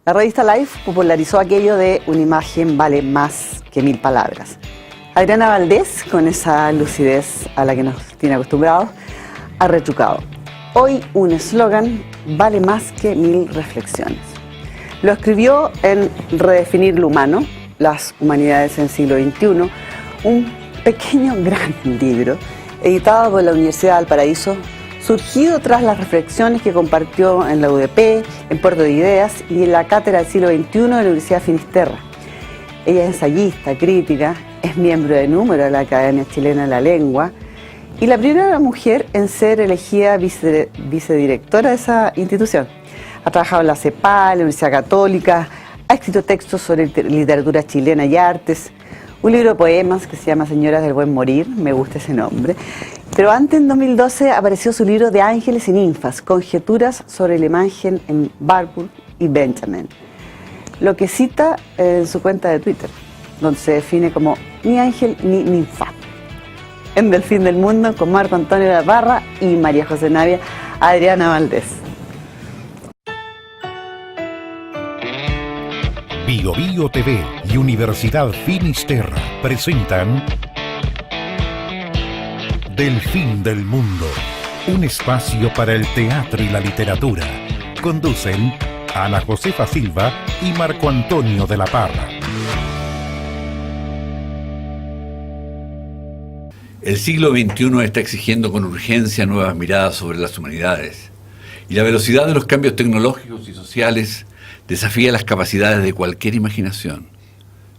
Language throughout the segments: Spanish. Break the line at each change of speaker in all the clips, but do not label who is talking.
La revista Life popularizó aquello de una imagen vale más que 1000 palabras. Adriana Valdés, con esa lucidez a la que nos tiene acostumbrados, ha retrucado: hoy un eslogan vale más que 1000 reflexiones. Lo escribió en Redefinir lo humano, las humanidades en el siglo XXI, un pequeño gran libro editado por la Universidad de Valparaíso, surgido tras las reflexiones que compartió en la UDP, en Puerto de Ideas y en la Cátedra del siglo XXI de la Universidad de Finisterra. Ella es ensayista, crítica, es miembro de número de la Academia Chilena de la Lengua y la primera mujer en ser elegida vicedirectora de esa institución. Ha trabajado en la CEPAL, la Universidad Católica, ha escrito textos sobre literatura chilena y artes, un libro de poemas que se llama Señoras del Buen Morir, me gusta ese nombre. Pero antes, en 2012, apareció su libro de Ángeles y Ninfas, conjeturas sobre la imagen en Warburg y Benjamin, lo que cita en su cuenta de Twitter, donde se define como ni ángel ni ninfa. En Del Fin del Mundo, con Marco Antonio de la Parra y María José Navia, Adriana Valdés.
Bio Bio TV y Universidad Finisterra presentan Del Fin del Mundo, un espacio para el teatro y la literatura. Conducen Ana Josefa Silva y Marco Antonio de la Parra.
El siglo XXI está exigiendo con urgencia nuevas miradas sobre las humanidades, y la velocidad de los cambios tecnológicos y sociales desafía las capacidades de cualquier imaginación.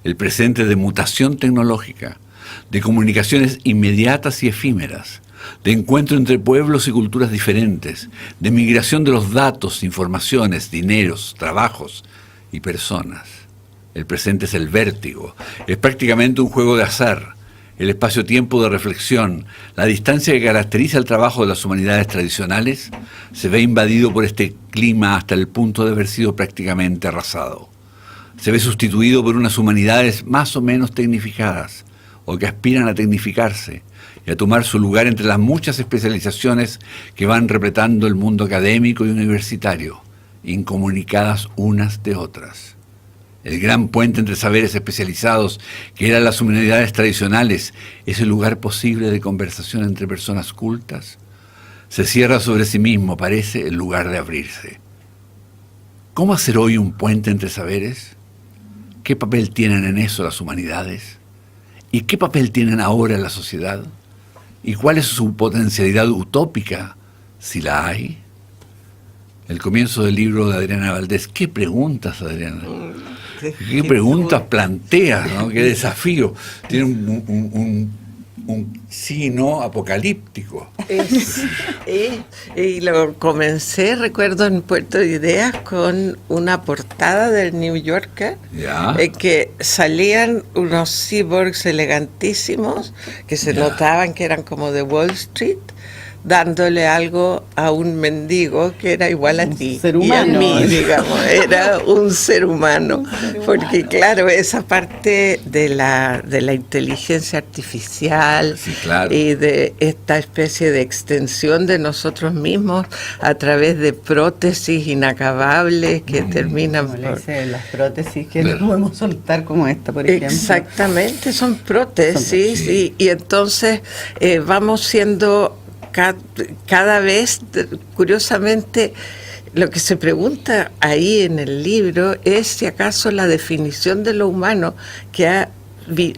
El presente de mutación tecnológica, de comunicaciones inmediatas y efímeras, de encuentro entre pueblos y culturas diferentes, de migración de los datos, informaciones, dineros, trabajos y personas. El presente es el vértigo, es prácticamente un juego de azar, el espacio-tiempo de reflexión, la distancia que caracteriza el trabajo de las humanidades tradicionales, se ve invadido por este clima hasta el punto de haber sido prácticamente arrasado. Se ve sustituido por unas humanidades más o menos tecnificadas, o que aspiran a tecnificarse y a tomar su lugar entre las muchas especializaciones que van repletando el mundo académico y universitario, incomunicadas unas de otras. El gran puente entre saberes especializados, que eran las humanidades tradicionales, ese lugar posible de conversación entre personas cultas, se cierra sobre sí mismo, parece, en lugar de abrirse. ¿Cómo hacer hoy un puente entre saberes? ¿Qué papel tienen en eso las humanidades? ¿Y qué papel tienen ahora en la sociedad? ¿Y cuál es su potencialidad utópica, si la hay? El comienzo del libro de Adriana Valdés. ¿Qué preguntas, Adriana? ¿Qué preguntas planteas, ¿no? ¿Qué desafío? Tiene un sí, no apocalíptico.
Y lo comencé, recuerdo, en Puerto de Ideas con una portada del New Yorker, que salían unos cyborgs elegantísimos que se notaban que eran como de Wall Street, dándole algo a un mendigo que era igual a ti
ser humano,
y a mí, digamos, era un ser humano, porque claro, esa parte de la inteligencia artificial,
sí, claro,
y de esta especie de extensión de nosotros mismos a través de prótesis inacabables que terminan
por... las prótesis que no podemos soltar, como esta, por ejemplo.
Exactamente, son prótesis, sí. y entonces vamos siendo cada vez, curiosamente, lo que se pregunta ahí en el libro es si acaso la definición de lo humano que ha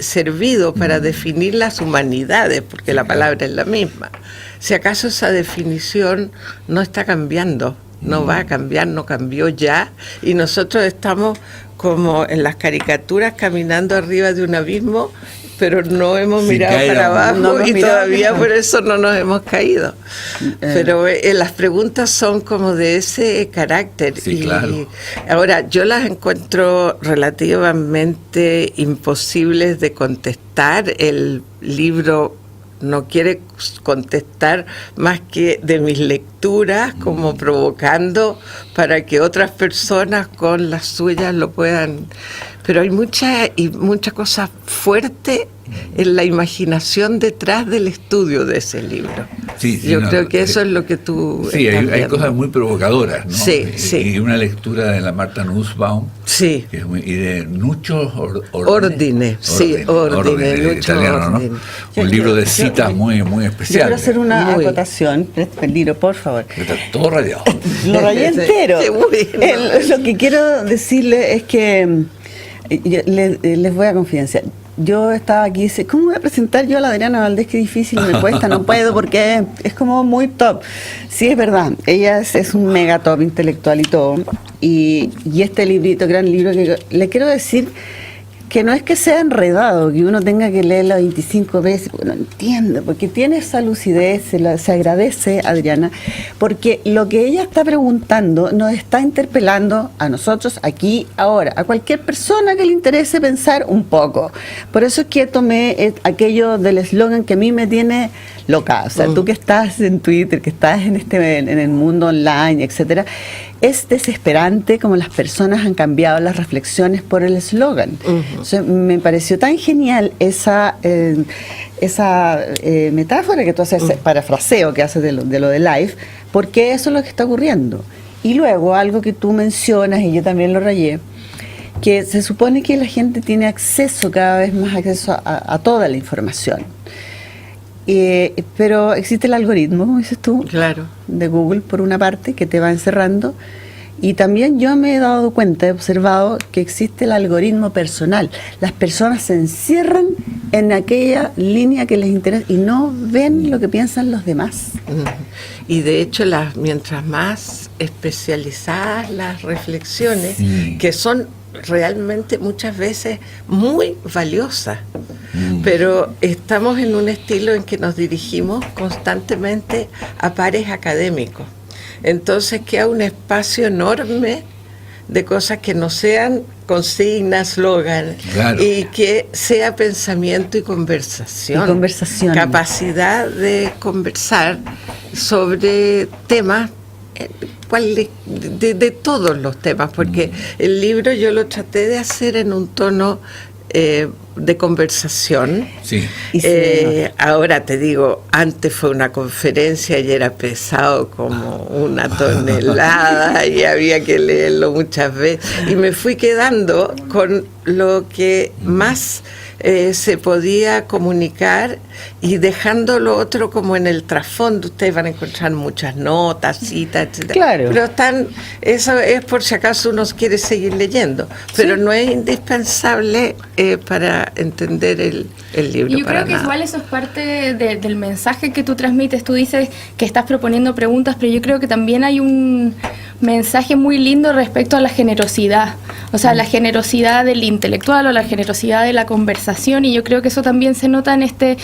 servido para definir las humanidades, porque la palabra es la misma, si acaso esa definición no está cambiando, no va a cambiar, no cambió ya, y nosotros estamos como en las caricaturas caminando arriba de un abismo, pero no hemos mirado para abajo y todavía por eso no nos hemos caído. Pero las preguntas son como de ese carácter.
Sí, claro.
Ahora, yo las encuentro relativamente imposibles de contestar. El libro no quiere contestar más que de mis lecturas, como provocando para que otras personas con las suyas lo puedan. Pero hay mucha cosa fuerte en la imaginación detrás del estudio de ese libro.
Sí,
Yo creo que eso es lo que tú...
Sí,
estás
hay
viendo.
cosas muy provocadoras, ¿no?
Sí, sí.
Y una lectura de la Marta Nussbaum,
Sí.
que es y de Nuccio
Ordine, sí, Ordine, Nuccio
italiano, ¿no?
Ordine.
Un libro de citas muy
Yo
especial.
quiero hacer una
Muy.
acotación. Préstame el libro, por favor.
Está todo rayado.
Lo rayé entero.
Qué bueno.
Lo que quiero decirle es que les voy a confidenciar. Yo estaba aquí y dice, ¿cómo voy a presentar yo a la Adriana Valdés? Qué difícil, me cuesta, no puedo, porque es como muy top. Sí, es verdad, ella es un mega top intelectual y todo. Y este librito, gran libro, que le quiero decir que no es que sea enredado, que uno tenga que leerla 25 veces, porque no entiende, porque tiene esa lucidez, se agradece, Adriana, porque lo que ella está preguntando nos está interpelando a nosotros aquí, ahora, a cualquier persona que le interese pensar un poco. Por eso es que tomé aquello del eslogan que a mí me tiene loca. O sea, tú que estás en Twitter, que estás en el mundo online, etcétera, es desesperante como las personas han cambiado las reflexiones por el eslogan. O sea, me pareció tan genial esa metáfora que tú haces, parafraseo que haces de lo de live, porque eso es lo que está ocurriendo. Y luego algo que tú mencionas, y yo también lo rayé, que se supone que la gente tiene acceso, cada vez más acceso a toda la información. Pero existe el algoritmo, como dices tú,
Claro.
de Google, por una parte, que te va encerrando. Y también yo me he dado cuenta, he observado que existe el algoritmo personal. Las personas se encierran en aquella línea que les interesa y no ven lo que piensan los demás.
Y de hecho, mientras más especializadas las reflexiones, que son realmente muchas veces muy valiosas, pero estamos en un estilo en que nos dirigimos constantemente a pares académicos. Entonces queda un espacio enorme de cosas que no sean consignas, slogan,
Claro.
y que sea pensamiento y conversación.
Y conversación.
Capacidad de conversar sobre temas, de todos los temas, porque el libro yo lo traté de hacer en un tono de conversación.
Sí.
Y
Ahora te digo, antes fue una conferencia y era pesado como una tonelada y había que leerlo muchas veces, y me fui quedando con lo que más se podía comunicar y dejando lo otro como en el trasfondo. Ustedes van a encontrar muchas notas, citas, etc.
Claro.
Pero eso es por si acaso uno quiere seguir leyendo, pero no es indispensable para entender el libro.
Y yo
para
creo que
nada.
igual eso es parte del mensaje que tú transmites. Tú dices que estás proponiendo preguntas, pero yo creo que también hay un mensaje muy lindo respecto a la generosidad. O sea, la generosidad del intelectual o la generosidad de la conversación, y yo creo que eso también se nota en este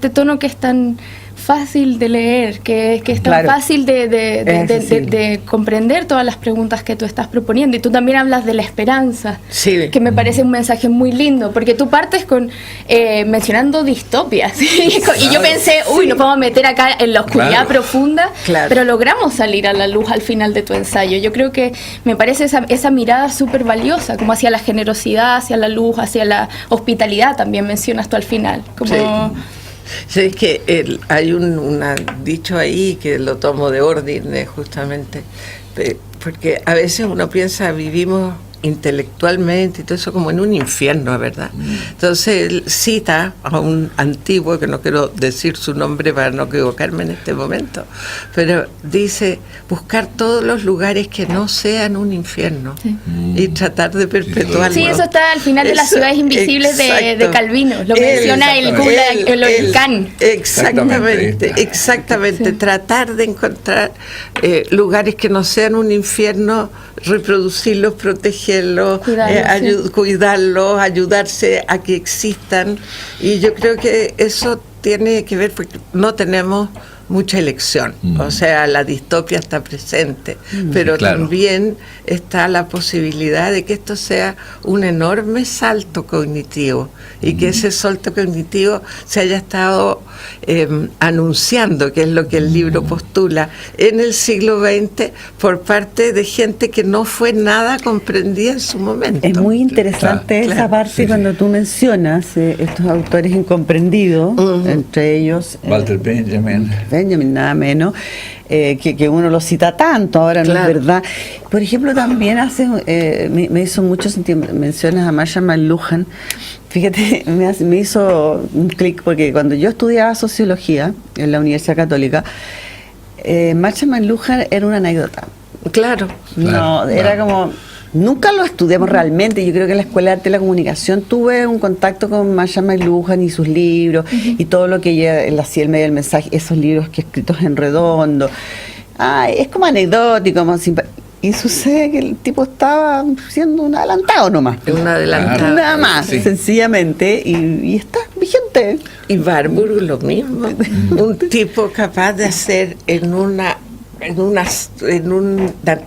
tono que es tan fácil de leer, que es tan
Claro.
fácil de comprender todas las preguntas que tú estás proponiendo. Y tú también hablas de la esperanza,
Sí.
que me parece un mensaje muy lindo, porque tú partes con mencionando distopias y yo pensé, nos vamos a meter acá en la oscuridad
Claro.
profunda,
Claro.
pero logramos salir a la luz al final de tu ensayo. Yo creo que me parece esa mirada súper valiosa, como hacia la generosidad, hacia la luz, hacia la hospitalidad, también mencionas tú al final, como...
Sí, es que hay un dicho ahí que lo tomo de Ordine justamente, porque a veces uno piensa, vivimos intelectualmente y todo eso como en un infierno, ¿verdad? Entonces él cita a un antiguo, que no quiero decir su nombre para no equivocarme en este momento, pero dice, buscar todos los lugares que no sean un infierno y tratar de perpetuarlo.
Sí, eso está al final de las
Eso,
ciudades invisibles de
exacto.
Calvino, lo menciona el Khan.
Exactamente. Tratar de encontrar lugares que no sean un infierno, reproducirlos, protegerlos, cuidarlos, ayudarse a que existan. Y yo creo que eso tiene que ver porque no tenemos mucha elección, o sea, la distopia está presente, pero
claro.
también está la posibilidad de que esto sea un enorme salto cognitivo y que ese salto cognitivo se haya estado anunciando, que es lo que el libro postula, en el siglo XX por parte de gente que no fue nada comprendida en su momento.
Es muy interesante
Claro,
esa parte
sí,
cuando tú mencionas estos autores incomprendidos, entre ellos
Walter Benjamin.
Benjamin, nada menos, que uno lo cita tanto, ahora no es verdad. Por ejemplo, también me hizo mucho sentido, mencionas a Marshall McLuhan. Fíjate, me hizo un clic porque cuando yo estudiaba sociología en la Universidad Católica, Marshall McLuhan era una anécdota.
Claro.
No, era como... Nunca lo estudiamos realmente. Yo creo que en la Escuela de Arte de la Comunicación tuve un contacto con Marshall McLuhan y sus libros y todo lo que él hacía, el medio del mensaje, esos libros que escritos en redondo. Es como anecdótico, como y sucede que el tipo estaba siendo un adelantado nomás.
Un adelantado.
Nada más, sencillamente, y está vigente.
Y Warburg lo mismo. Un tipo capaz de hacer en una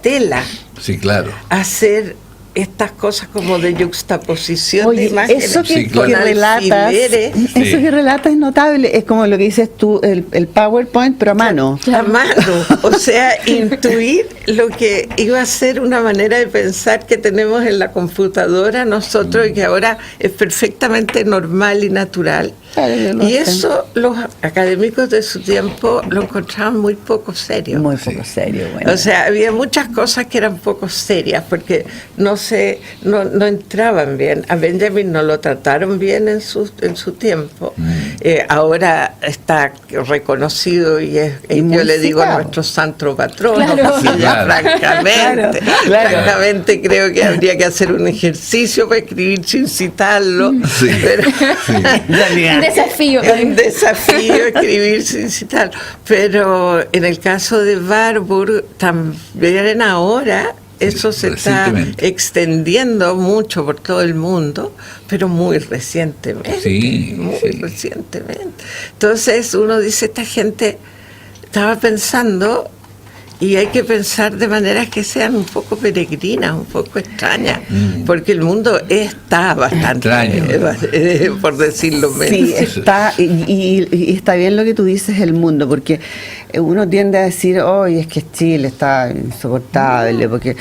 tela.
Sí, claro.
Hacer estas cosas como de juxtaposición de imágenes.
Eso que relatas, eso que relatas es notable, es como lo que dices tú, el PowerPoint, pero a mano.
A mano, o sea, intuir lo que iba a ser una manera de pensar que tenemos en la computadora nosotros y que ahora es perfectamente normal y natural. Y eso los académicos de su tiempo lo encontraban muy poco serio.
Muy poco serio, bueno.
O sea, había muchas cosas que eran poco serias porque no entraban bien. A Benjamin no lo trataron bien en su tiempo. Ahora está reconocido y yo le digo a nuestro santo patrono, francamente creo que habría que hacer un ejercicio para escribir sin citarlo. Un desafío escribir sin citarlo. Pero en el caso de Warburg, también ahora eso se está extendiendo mucho por todo el mundo, pero muy recientemente. Recientemente. Entonces uno dice, esta gente estaba pensando, y hay que pensar de maneras que sean un poco peregrinas, un poco extrañas, porque el mundo está bastante extraño, por decirlo menos.
Sí, está, y está bien lo que tú dices, el mundo, porque uno tiende a decir, es que Chile está insoportable, porque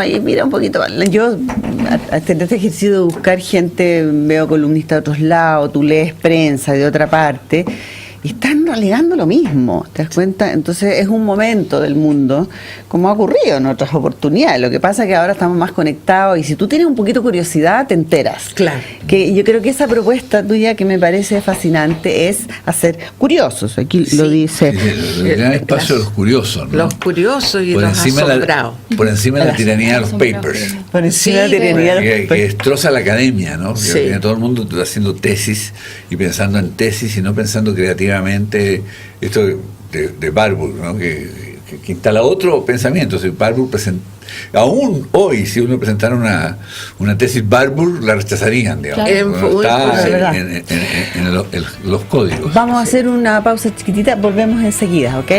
y mira un poquito, yo en este ejercicio de buscar gente, veo columnistas de otros lados, tú lees prensa de otra parte, y están alegando lo mismo, ¿te das cuenta? Entonces es un momento del mundo, como ha ocurrido en otras oportunidades. Lo que pasa es que ahora estamos más conectados y si tú tienes un poquito de curiosidad, te enteras.
Claro.
Que yo creo que esa propuesta tuya que me parece fascinante es hacer curiosos. Aquí lo dice.
El gran espacio de los curiosos, ¿no?
Los curiosos y los asombrados.
Por encima de la tiranía de los papers.
Por encima de la tiranía de los papers.
Que destroza la academia, ¿no?
Sí.
Que todo el mundo haciendo tesis y pensando en tesis y no pensando creativamente. Esto de Warburg, ¿no? que instala otro pensamiento. Si Warburg aún hoy, si uno presentara una tesis Warburg, la rechazarían, digamos. Está en los códigos.
Vamos a hacer una pausa chiquitita, volvemos enseguida, ¿ok?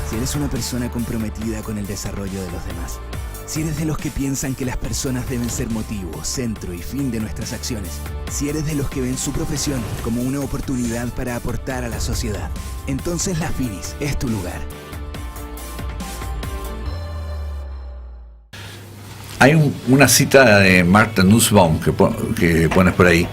Si eres una persona comprometida con el desarrollo de los demás, si eres de los que piensan que las personas deben ser motivo, centro y fin de nuestras acciones, si eres de los que ven su profesión como una oportunidad para aportar a la sociedad, entonces la Finis es tu lugar.
Hay una cita de Martha Nussbaum que pones por ahí.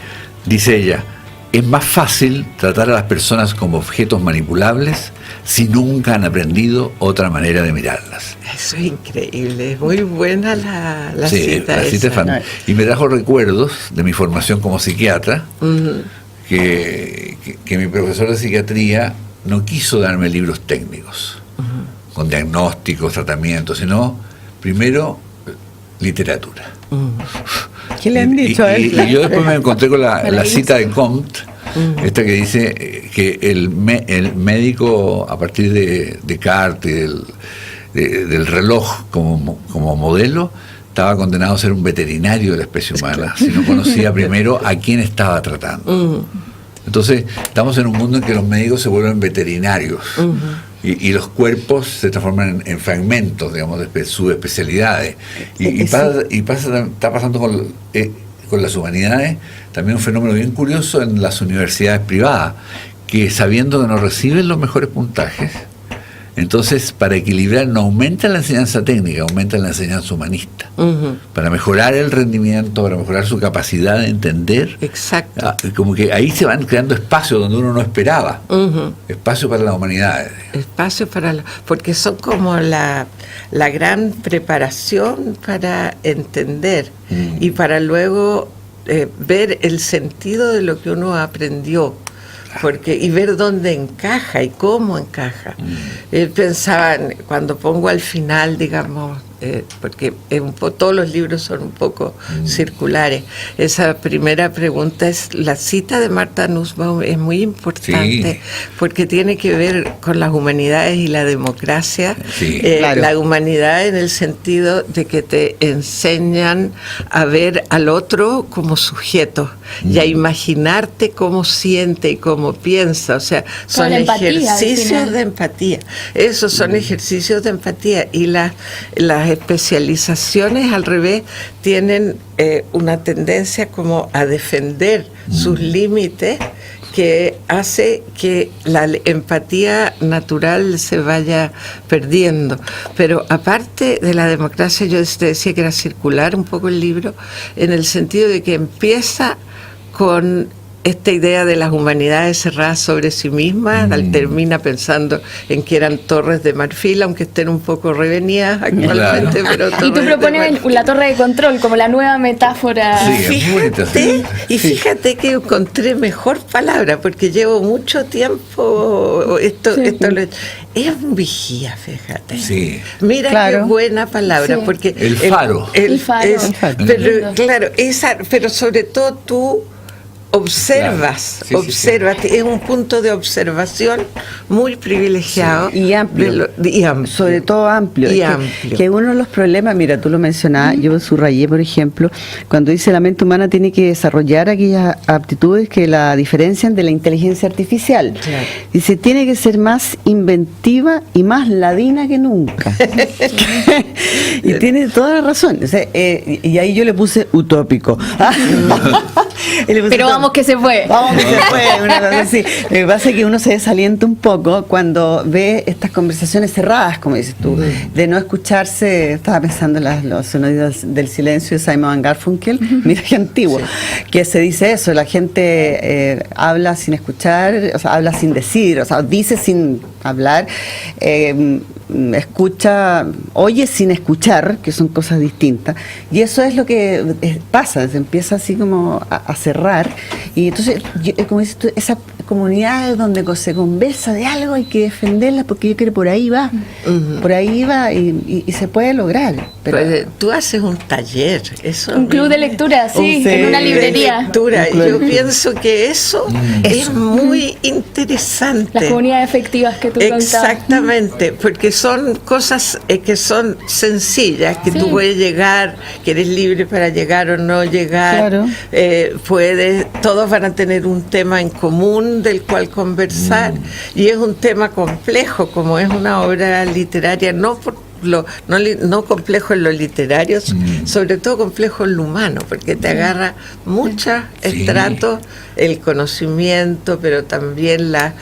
Dice ella: es más fácil tratar a las personas como objetos manipulables si nunca han aprendido otra manera de mirarlas.
Eso es increíble, es muy buena la cita.
La cita es fantástica. Y me trajo recuerdos de mi formación como psiquiatra, que mi profesor de psiquiatría no quiso darme libros técnicos, con diagnósticos, tratamientos, sino primero literatura.
¿Qué le han dicho a él?
Y yo después me encontré con la cita de Comte, esta que dice que el médico, a partir de Descartes y del reloj como modelo, estaba condenado a ser un veterinario de la especie humana, si no conocía primero a quién estaba tratando. Entonces, estamos en un mundo en que los médicos se vuelven veterinarios. Y los cuerpos se transforman en fragmentos, digamos, de subespecialidades. Está pasando con las humanidades también un fenómeno bien curioso en las universidades privadas, que sabiendo que no reciben los mejores puntajes, Entonces, para equilibrar, no aumenta la enseñanza técnica, aumenta la enseñanza humanista.
Ujú.
Para mejorar el rendimiento, para mejorar su capacidad de entender.
Exacto.
Como que ahí se van creando espacios donde uno no esperaba.
Ujú.
Espacio para las humanidades.
Espacio porque son como la gran preparación para entender y para luego ver el sentido de lo que uno aprendió. Y ver dónde encaja y cómo encaja. Pensaba, cuando pongo al final, digamos, porque todos los libros son un poco circulares, esa primera pregunta es, la cita de Martha Nussbaum es muy importante, porque tiene que ver con las humanidades y la democracia.
Claro.
La humanidad en el sentido de que te enseñan a ver al otro como sujeto y a imaginarte cómo siente y cómo piensa. O sea, son ejercicios de empatía. Esos son ejercicios de empatía. Y las especializaciones, al revés, tienen una tendencia como a defender sus límites, que hace que la empatía natural se vaya perdiendo. Pero aparte de la democracia, yo te decía que era circular un poco el libro, en el sentido de que empieza con esta idea de las humanidades cerradas sobre sí mismas, termina pensando en que eran torres de marfil, aunque estén un poco revenidas actualmente. Pero
y tú propones la torre de control como la nueva metáfora.
Fíjate que encontré mejor palabra, porque llevo mucho tiempo es un vigía, fíjate.
Sí.
Mira qué buena palabra, porque
el faro.
El faro.
Pero claro, pero sobre todo tú observas, es un punto de observación muy privilegiado
y amplio, sobre todo amplio. Que uno de los problemas, mira, tú lo mencionabas, yo subrayé, por ejemplo, cuando dice la mente humana tiene que desarrollar aquellas aptitudes que la diferencian de la inteligencia artificial. Claro. Dice, tiene que ser más inventiva y más ladina que nunca. Y tiene toda la razón. O sea, y ahí yo le puse utópico.
Pero vamos que se fue.
Vamos que se fue, una cosa así. Lo que pasa es que uno se desalienta un poco cuando ve estas conversaciones cerradas, como dices tú, de no escucharse. Estaba pensando en los sonidos del silencio de Simon & Garfunkel, mira qué antiguo, que se dice eso, la gente habla sin escuchar, o sea, habla sin decir, o sea, dice sin hablar, escucha, oye sin escuchar, que son cosas distintas, y eso es lo que pasa, se empieza así como a cerrar, y entonces, como dices tú, esa comunidad donde se conversa de algo hay que defenderla, porque yo creo que por ahí va y se puede lograr. Pero pues,
tú haces un taller,
un club de lectura, en una librería.
Lectura. Yo pienso que eso es muy interesante.
Las comunidades efectivas que tú contabas.
Exactamente, porque son cosas que son sencillas, que tú puedes llegar, que eres libre para llegar o no llegar. Claro. Todos van a tener un tema en común del cual conversar, y es un tema complejo, como es una obra literaria, no complejo en lo literario, sobre todo complejo en lo humano, porque te agarra muchos estratos, el conocimiento, pero también la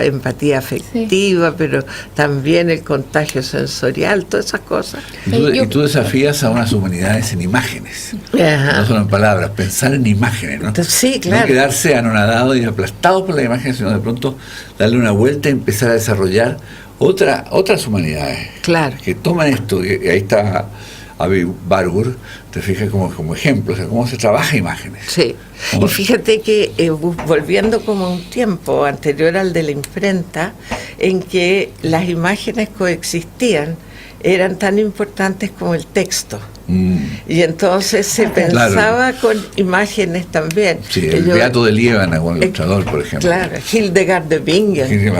empatía afectiva, pero también el contagio sensorial, todas esas cosas.
Y tú desafías a unas humanidades en imágenes, no solo en palabras, pensar en imágenes, ¿no?
Sí, claro.
No quedarse anonadado y aplastado por la imagen, sino de pronto darle una vuelta y empezar a desarrollar otras humanidades,
claro,
que toman esto. Y ahí está Avi Barbour, te fijas como ejemplo, o sea, cómo se trabaja imágenes.
Sí, y fíjate que volviendo como un tiempo anterior al de la imprenta, en que las imágenes coexistían, eran tan importantes como el texto. Y entonces se pensaba con imágenes también.
Sí, el Beato de Liébana, o el ilustrador, por ejemplo.
Claro, Hildegard de Bingen.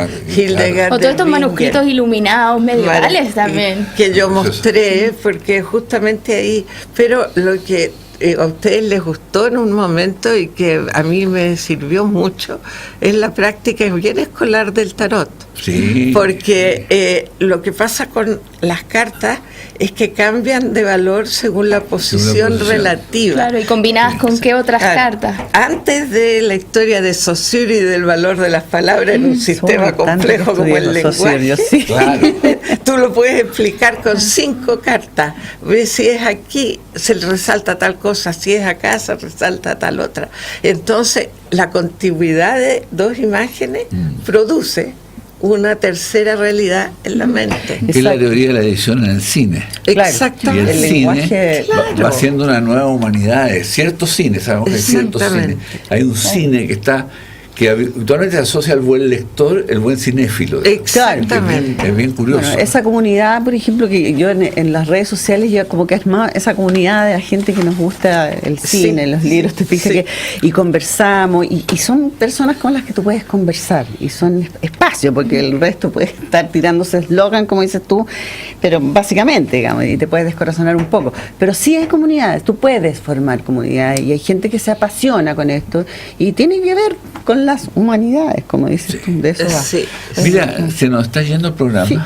O todos estos manuscritos iluminados medievales también.
Que yo mostré, porque justamente ahí, pero lo que a ustedes les gustó en un momento y que a mí me sirvió mucho, es la práctica bien escolar del tarot.
Sí.
Porque lo que pasa con las cartas es que cambian de valor según la posición relativa.
Claro, y combinadas con qué otras cartas.
Antes de la historia de Saussure y del valor de las palabras en un sistema complejo como el lenguaje,
sí.
Claro.
tú lo puedes explicar con 5 cartas. Ves, si es aquí, se resalta tal cosa, si es acá, se resalta tal otra. Entonces, la contigüidad de 2 imágenes produce una tercera realidad en la mente.
Es la teoría de la edición en el cine.
Exactamente.
Y el cine va siendo una nueva humanidad. Ciertos cines, sabemos que hay ciertos cines. Hay un cine que habitualmente se asocia al buen lector, el buen cinéfilo.
Exactamente.
Es bien curioso.
Bueno, esa comunidad, por ejemplo, que yo en las redes sociales ya como que es más esa comunidad de la gente que nos gusta el cine, los libros, te fijas y conversamos, y son personas con las que tú puedes conversar, y son espacio, porque el resto puede estar tirándose eslogan, como dices tú, pero básicamente, digamos, y te puedes descorazonar un poco. Pero sí hay comunidades, tú puedes formar comunidades, y hay gente que se apasiona con esto, y tiene que ver con las humanidades, como dices tú, de eso va.
Sí.
Mira, se nos está yendo el programa.
Sí.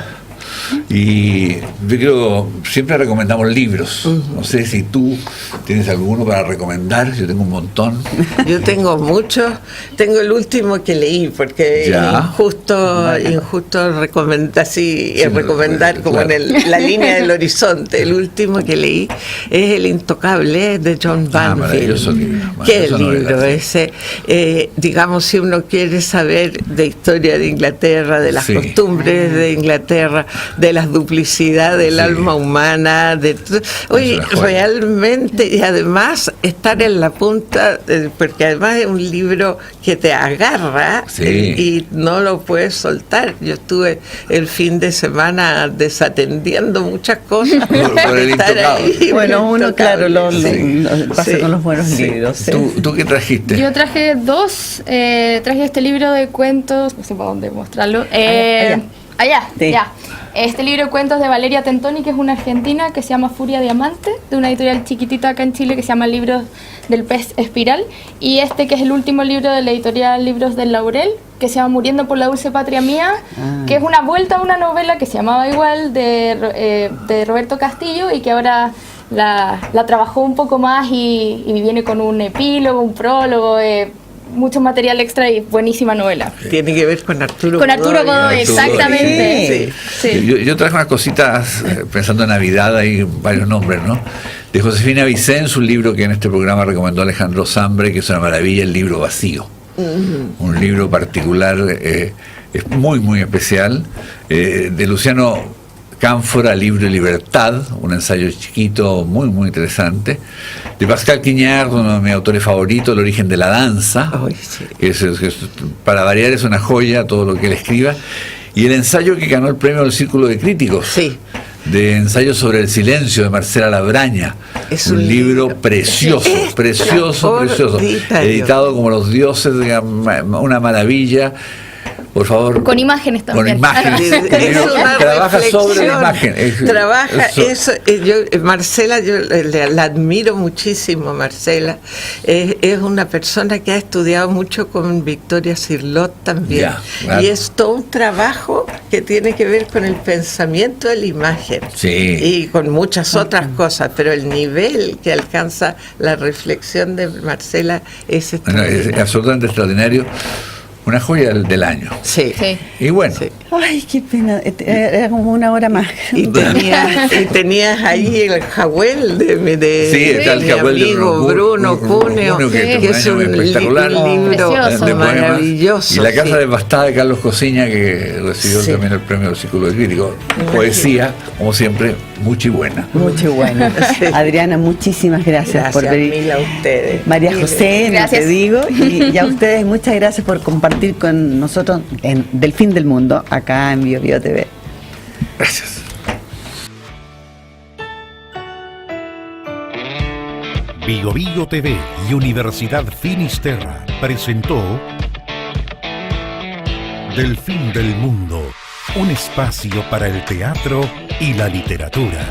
Y yo creo, siempre recomendamos libros. No sé si tú tienes alguno para recomendar. Yo tengo un montón.
Yo tengo muchos. Tengo el último que leí, porque injusto recomendar como
claro.
en la línea del horizonte. El último que leí es El Intocable de John Banfield.
Maravilloso libro.
Qué libro ese. Digamos, si uno quiere saber de historia de Inglaterra, de las costumbres de Inglaterra, de las duplicidades del alma humana, oye, realmente, y además estar en la punta, porque además es un libro que te agarra y no lo puedes soltar. Yo estuve el fin de semana desatendiendo muchas cosas
por el
estar ahí.
Bueno, uno, claro, lo pasa con los buenos libros.
¿Tú qué trajiste?
Yo traje 2, traje este libro de cuentos, no sé para dónde mostrarlo. Allá,
sí.
Ya. Este libro de cuentos de Valeria Tentoni, que es una argentina, que se llama Furia Diamante, de una editorial chiquitita acá en Chile que se llama Libros del Pez Espiral, y este que es el último libro de la editorial Libros del Laurel, que se llama Muriendo por la Dulce Patria Mía, que es una vuelta a una novela que se llamaba igual de Roberto Castillo, y que ahora la trabajó un poco más y viene con un epílogo, un prólogo, mucho material extra y buenísima novela.
Tiene que ver con Arturo
Godoy, exactamente.
Sí.
Yo traje unas cositas pensando en Navidad, hay varios nombres, ¿no? De Josefina Vicens, un libro que en este programa recomendó Alejandro Sambre, que es una maravilla, El libro vacío. Un libro particular, es muy, muy especial. De Luciano Cánfora, Libro y Libertad, un ensayo chiquito muy, muy interesante. De Pascal Quignard, uno de mis autores favoritos, El origen de la danza, que para variar es una joya todo lo que él escriba. Y el ensayo que ganó el premio del Círculo de Críticos, de ensayo sobre el silencio, de Marcela Labraña. Es un libro precioso, precioso, editado como los dioses, una maravilla. Por favor.
Con imágenes también.
Con imágenes. Trabaja sobre la imagen.
Marcela, yo la admiro muchísimo, Marcela. Es una persona que ha estudiado mucho con Victoria Cirlot también. Claro. Y es todo un trabajo que tiene que ver con el pensamiento de la imagen. Y con muchas otras cosas, pero el nivel que alcanza la reflexión de Marcela es extraordinario.
Es absolutamente extraordinario. Una joya del año. Y bueno.
Ay, qué pena. Era como una hora más.
Y tenías ahí el Jawel de mi amigo Bruno Cuneo, que es un libro maravilloso.
Y La casa devastada de Carlos Cosiña, que recibió también el premio del Círculo de Críticos. Poesía, como siempre, mucha y buena.
Mucho buena. Adriana, muchísimas gracias por venir.
Gracias a ustedes.
María José, te digo, y a ustedes muchas gracias por compartir con nosotros en Del Fin del Mundo, acá en Bio Bio TV.
Gracias.
Bio Bio TV y Universidad Finisterra presentó Del Fin del Mundo, un espacio para el teatro y la literatura.